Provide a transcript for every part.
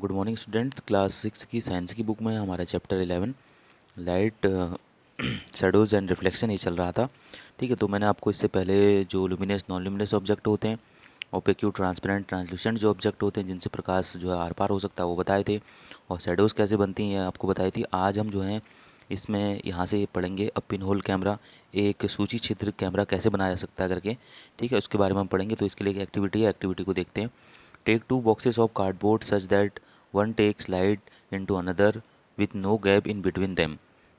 Good morning student. Class 6 की science की book में हमारा chapter 11 light shadows and reflection ये चल रहा था। ठीक है, तो मैंने आपको इससे पहले जो लुमिनस नॉन लुमिनस ऑब्जेक्ट होते हैं, ओपेक्यू ट्रांसपेरेंट ट्रांसल्यूसेंट जो ऑब्जेक्ट होते हैं जिनसे प्रकाश जो है आर पार हो सकता है वो बताए थे, और शेडोज़ कैसे बनती हैं आपको बताई थी। आज हम जो हैं इसमें यहाँ से पढ़ेंगे अब पिन होल कैमरा, एक सूची छिद्र कैमरा कैसे बनाया जा सकता है करके। ठीक है, उसके बारे में हम पढ़ेंगे। तो इसके लिए एक एक्टिविटी है, एक्टिविटी को देखते हैं। Take two boxes of cardboard such that one takes light into another with no gap in between them।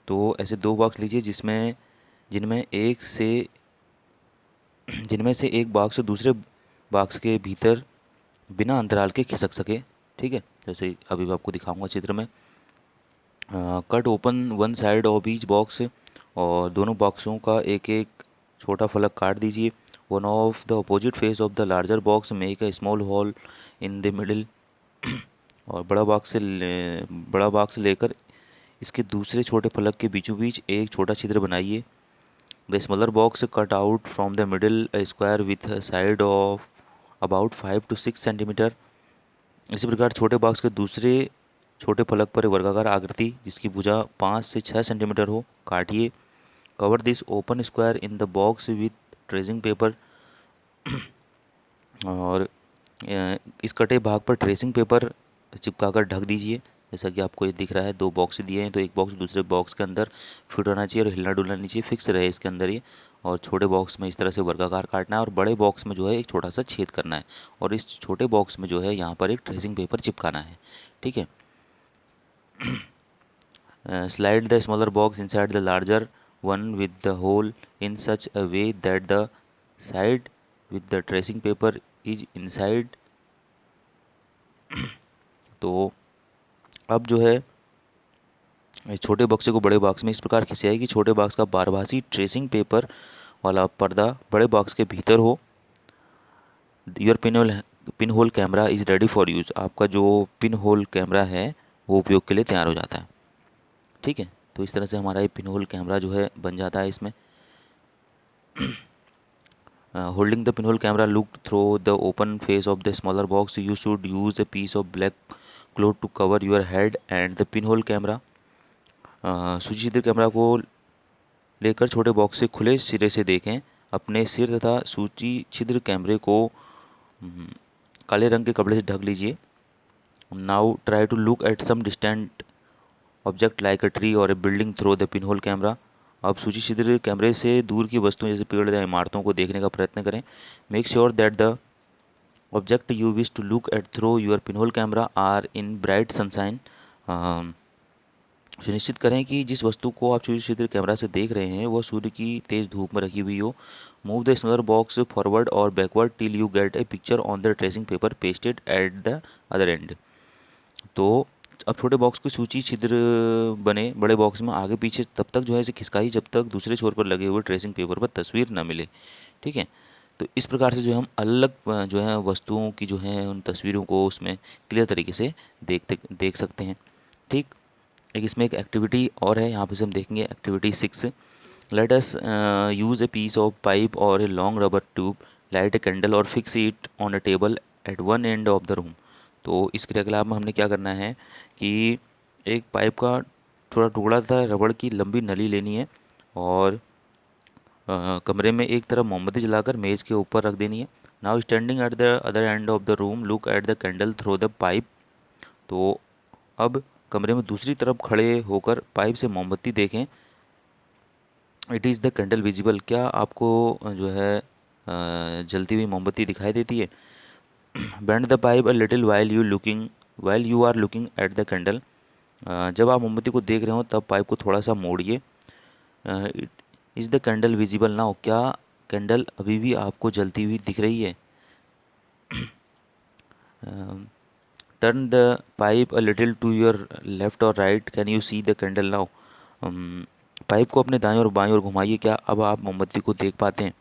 तो ऐसे दो बॉक्स लीजिए जिनमें एक से जिनमें से एक बॉक्स दूसरे बॉक्स के भीतर बिना अंतराल के खिसक सके। ठीक है, जैसे अभी मैं आपको दिखाऊंगा चित्र में। Cut open one side of each box, और दोनों बॉक्सों का एक एक छोटा फलक काट दीजिए। One of the opposite face of the larger box make a small hole in the middle, और बड़ा बॉक्स लेकर इसके दूसरे छोटे फलक के बीचों बीच एक छोटा छिद्र बनाइए। The smaller box cut out from the middle a square with a side of about 5 to 6 centimetre. इसी प्रकार छोटे बॉक्स के दूसरे छोटे फलक पर एक वर्गाकार आकृति जिसकी भुजा 5 से 6 सेंटीमीटर हो काटिए। Cover this open square in the box with tracing paper, और इस कटे भाग पर ट्रेसिंग पेपर चिपकाकर ढक दीजिए। जैसा कि आपको ये दिख रहा है, दो बॉक्स दिए हैं तो एक बॉक्स दूसरे बॉक्स के अंदर फिट होना चाहिए और हिलना डुलना नहीं चाहिए, फिक्स रहे इसके अंदर ये। और छोटे बॉक्स में इस तरह से वर्गाकार काटना है, और बड़े बॉक्स में जो है एक छोटा सा छेद करना है, और इस छोटे बॉक्स में जो है यहाँ पर एक ट्रेसिंग पेपर चिपकाना है। ठीक है, slide the smaller box inside the larger one with the hole in such a way that the side with the tracing paper is inside. तो अब जो है छोटे बक्से को बड़े बॉक्स में इस प्रकार खिंचाइए कि छोटे बॉक्स का बारभासी ट्रेसिंग पेपर वाला पर्दा बड़े बॉक्स के भीतर हो। Your pin hole camera is ready for use. आपका जो पिन होल कैमरा है वो उपयोग के लिए तैयार हो जाता है। ठीक है, तो इस तरह से हमारा ये पिन होल कैमरा जो है बन जाता है। इसमें holding the pin hole camera look through the open face of the smaller box you should use a piece of black cloth to cover your head and the pin hole camera. सूची camera को लेकर छोटे box से खुले सिरे से देखें। अपने सिर तथा सूची छिद्र कैमरे को काले रंग के कपड़े से ढक लीजिए। Now try to look at some distant object like a tree और a building through the pin hole camera. अब सूची छिद्र कैमरे से दूर की वस्तुओं जैसे पेड़ या इमारतों को देखने का प्रयत्न करें। Make sure that the object you wish to look at through your pin hole camera are in bright sunshine. सुनिश्चित करें कि जिस वस्तु को आप सूर्य छिद्र कैमरा से देख रहे हैं वह सूर्य की तेज धूप में रखी हुई हो। Move the smaller box forward और backward till you get a picture on the tracing paper pasted at the other end. तो अब छोटे बॉक्स की सूची छिद्र बने बड़े बॉक्स में आगे पीछे तब तक जो है इसे खिसकाई जब तक दूसरे छोर पर लगे हुए ट्रेसिंग पेपर पर तस्वीर न मिले। ठीक है, तो इस प्रकार से जो है हम अलग जो है वस्तुओं की जो है उन तस्वीरों को उसमें क्लियर तरीके से देख सकते हैं। ठीक, एक इसमें एक एक्टिविटी और है, यहाँ पे से हम देखेंगे activity 6। Let us use a piece of pipe और a long rubber tube, light a candle और fix it on a table at one end of the room. तो इस क्रियाकलाप में हमने क्या करना है कि एक पाइप का थोड़ा टुकड़ा था रबड़ की लंबी नली लेनी है, और कमरे में एक तरफ मोमबत्ती जलाकर मेज़ के ऊपर रख देनी है। Now standing at the other and of the room look at the candle through the pipe. तो अब कमरे में दूसरी तरफ खड़े होकर पाइप से मोमबत्ती देखें। It is the candle visible. क्या आपको जो है जलती हुई मोमबत्ती दिखाई देती है। Bend the pipe a little while you are looking at the candle. जब आप मोमबत्ती को देख रहे हो तब पाइप को थोड़ा सा मोड़िए। Is the candle visible now. क्या कैंडल अभी भी आपको जलती हुई दिख रही है। Turn the pipe a little to your left और right, can you see the candle now. Pipe को अपने दाएं और बाएं ओर घुमाइए, क्या अब आप मोमबत्ती को देख पाते हैं।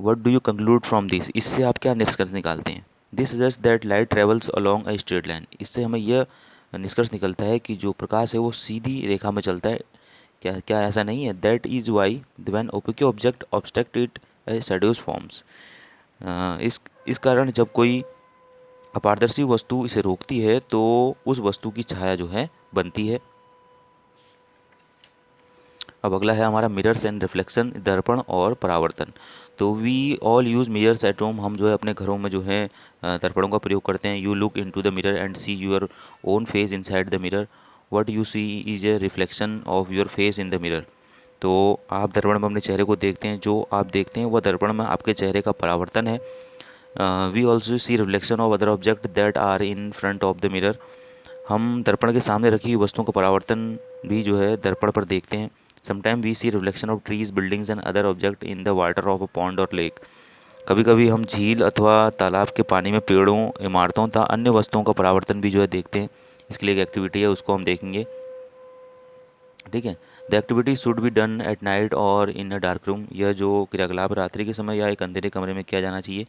What do you conclude from this. इससे आप क्या निष्कर्ष निकालते हैं। This suggest that light travels along a straight line. इससे हमें यह निष्कर्ष निकलता है कि जो प्रकाश है वो सीधी रेखा में चलता है। क्या क्या ऐसा नहीं है। That is why when opaque object obstruct it shadows forms. इस कारण जब कोई अपारदर्शी वस्तु इसे रोकती है तो उस वस्तु की छाया जो है बनती है। अब अगला है हमारा मिरर्स एंड रिफ्लेक्शन, दर्पण और परावर्तन। तो we all use mirrors at home, हम जो है अपने घरों में जो है दर्पणों का प्रयोग करते हैं। You look into the mirror and see your own face inside the mirror, what you see is a reflection of your face in the mirror. तो आप दर्पण में अपने चेहरे को देखते हैं, जो आप देखते हैं वह दर्पण में आपके चेहरे का परावर्तन है। We also see reflection of other object that are in front of the mirror, हम दर्पण के सामने रखी हुई वस्तुओं का परावर्तन भी जो है दर्पण पर देखते हैं। Sometime we see reflection of trees, buildings and other object in the water of a pond और लेक, कभी कभी हम झील अथवा तालाब के पानी में पेड़ों, इमारतों तथा अन्य वस्तुओं का परावर्तन भी जो है देखते हैं। इसके लिए एक एक्टिविटी है, उसको हम देखेंगे। ठीक है। The activity should be done at night और इन अ डार्क रूम, यह जो क्रियाकलाप रात्रि के समय या एक अंधेरे कमरे में किया जाना चाहिए।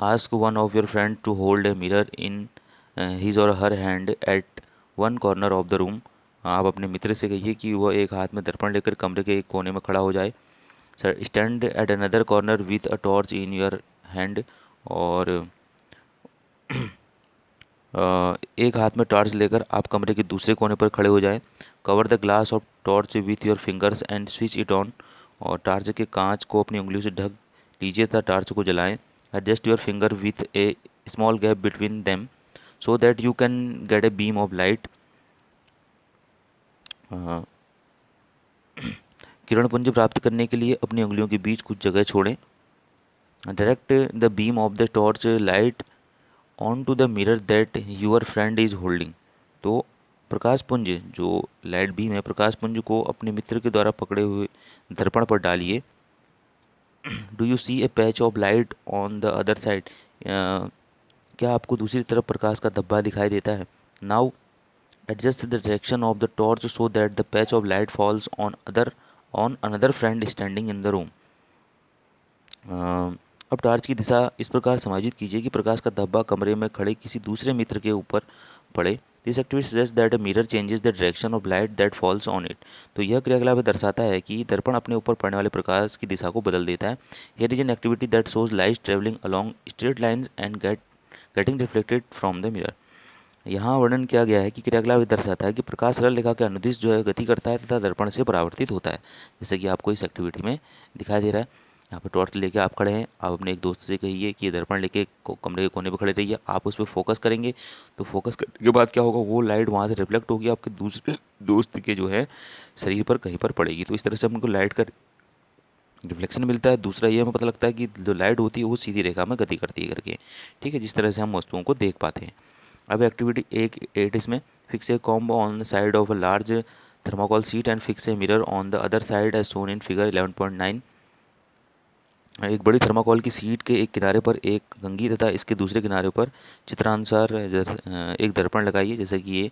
Ask one of your friend to hold a mirror in his और her hand at one corner of the room, आप अपने मित्र से कहिए कि वह एक हाथ में दर्पण लेकर कमरे के एक कोने में खड़ा हो जाए। Sir stand at another corner with a torch in your hand, और एक हाथ में टॉर्च लेकर आप कमरे के दूसरे कोने पर खड़े हो जाएं। Cover the glass of torch with your fingers and switch it on, और टॉर्च के कांच को अपनी उंगलियों से ढक लीजिए तथा टॉर्च को जलाएं। Adjust your finger with a small gap between them so that you can get a beam of light, किरण पुंज प्राप्त करने के लिए अपनी उंगलियों के बीच कुछ जगह छोड़ें। Direct the beam of the torch light on to the mirror that your friend is holding, तो प्रकाश पुंज, जो लाइट बीम है, प्रकाश पुंज को अपने मित्र के द्वारा पकड़े हुए दर्पण पर डालिए। Do you see a patch of light on the other side, क्या आपको दूसरी तरफ प्रकाश का धब्बा दिखाई देता है। Now adjust the direction of the torch so that the patch of light falls on another friend standing in the room. अब टॉर्च की दिशा इस प्रकार समायोजित कीजिए कि प्रकाश का धब्बा कमरे में खड़े किसी दूसरे मित्र के ऊपर पड़े। This activity suggest that a mirror changes the direction of light that falls on it, तो यह क्रियाकलाप दर्शाता है कि दर्पण अपने ऊपर पड़ने वाले प्रकाश की दिशा को बदल देता है। Here is an activity that shows light travelling along straight lines and getting reflected from the mirror. यहाँ वर्णन किया गया है कि क्रियाकलाप दर्शाता है कि प्रकाश सरल रेखा के अनुदिश जो है गति करता है तथा दर्पण से परावर्तित होता है, जैसे कि आपको इस एक्टिविटी में दिखाई दे रहा है। यहाँ पे टॉर्च लेके आप खड़े हैं, आप अपने एक दोस्त से कहिए कि ये दर्पण लेके कमरे के कोने पे खड़े रहिए, आप उस पर फोकस करेंगे। तो फोकस करने के बाद क्या होगा, वो लाइट वहाँ से रिफ्लेक्ट होगी आपके दूसरे दोस्त के जो है शरीर पर कहीं पर पड़ेगी। तो इस तरह से हमको लाइट का रिफ्लेक्शन मिलता है। दूसरा ये हमें पता लगता है कि जो लाइट होती है वो सीधी रेखा में गति करती है करके। ठीक है, जिस तरह से हम वस्तुओं को देख पाते हैं। अब एक्टिविटी एक एट इसमें, fix a comb on the side of a large thermocol sheet and fix a mirror on the other side as shown in figure 11.9। एक बड़ी थर्माकोल की सीट के एक किनारे पर एक कंघी तथा इसके दूसरे किनारे पर चित्रानुसार एक दर्पण लगाइए, जैसे कि ये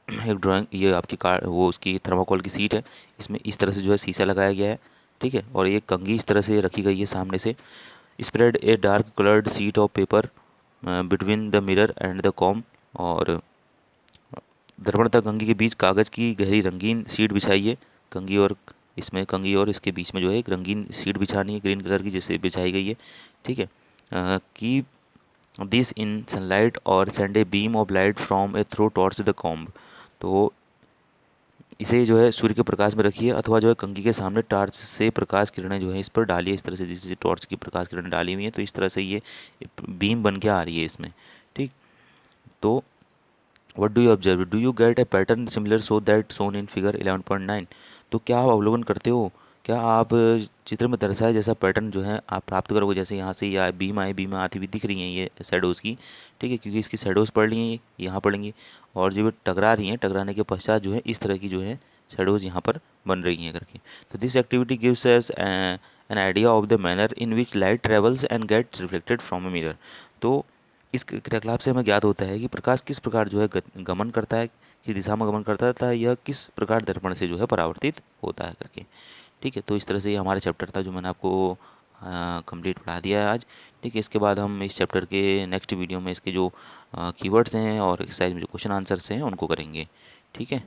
एक ड्राइंग, ये आपकी कार वो उसकी थर्माकोल की सीट है, इसमें इस तरह से जो है शीशा लगाया गया है। ठीक है, और एक कंघी इस तरह से रखी गई है सामने से। Spread a dark coloured sheet of paper between the mirror and the com, और दर्पण तथा कंघी के बीच कागज़ की गहरी रंगीन शीट बिछाइए। कंघी और इसके बीच में जो है एक रंगीन शीट बिछानी है, ग्रीन कलर की, जैसे बिछाई गई है। ठीक है। कीप दिस इन सनलाइट और send A beam of light from A through torch the comb, तो इसे जो है सूर्य के प्रकाश में रखिए अथवा जो है कंघी के सामने टॉर्च से प्रकाश किरणें जो है इस पर डालिए, इस तरह से जैसे टॉर्च की प्रकाश किरणें डाली हुई हैं, तो इस तरह से ये बीम बन के आ रही है इसमें। ठीक। तो what do you observe, do you get a pattern similar so that shown in figure 11.9, तो क्या आप अवलोकन करते हो, क्या आप चित्र में दर्शाए जैसा पैटर्न जो है आप प्राप्त करोगे, जैसे यहाँ से या बीम आती हुई दिख रही हैं ये शैडोज़ की। ठीक है, क्योंकि इसकी शैडोज़ पड़ रही हैं, यहाँ पड़ेंगी, और जो टकरा रही हैं, टकराने के पश्चात जो है इस तरह की जो है शैडोज़ यहाँ पर बन रही हैं करके। तो this activity gives us an idea of the manner in which light travels and gets reflected from a mirror, तो इस क्रियाकलाप से हमें ज्ञात होता है कि प्रकाश किस प्रकार जो है गमन करता है, किस दिशा में गमन करता है तथा यह किस प्रकार दर्पण से जो है परावर्तित होता है करके। ठीक है, तो इस तरह से ये हमारा चैप्टर था जो मैंने आपको कंप्लीट पढ़ा दिया है आज। ठीक है, इसके बाद हम इस चैप्टर के नेक्स्ट वीडियो में इसके जो कीवर्ड्स हैं और एक्सरसाइज में जो क्वेश्चन आंसर्स हैं उनको करेंगे। ठीक है।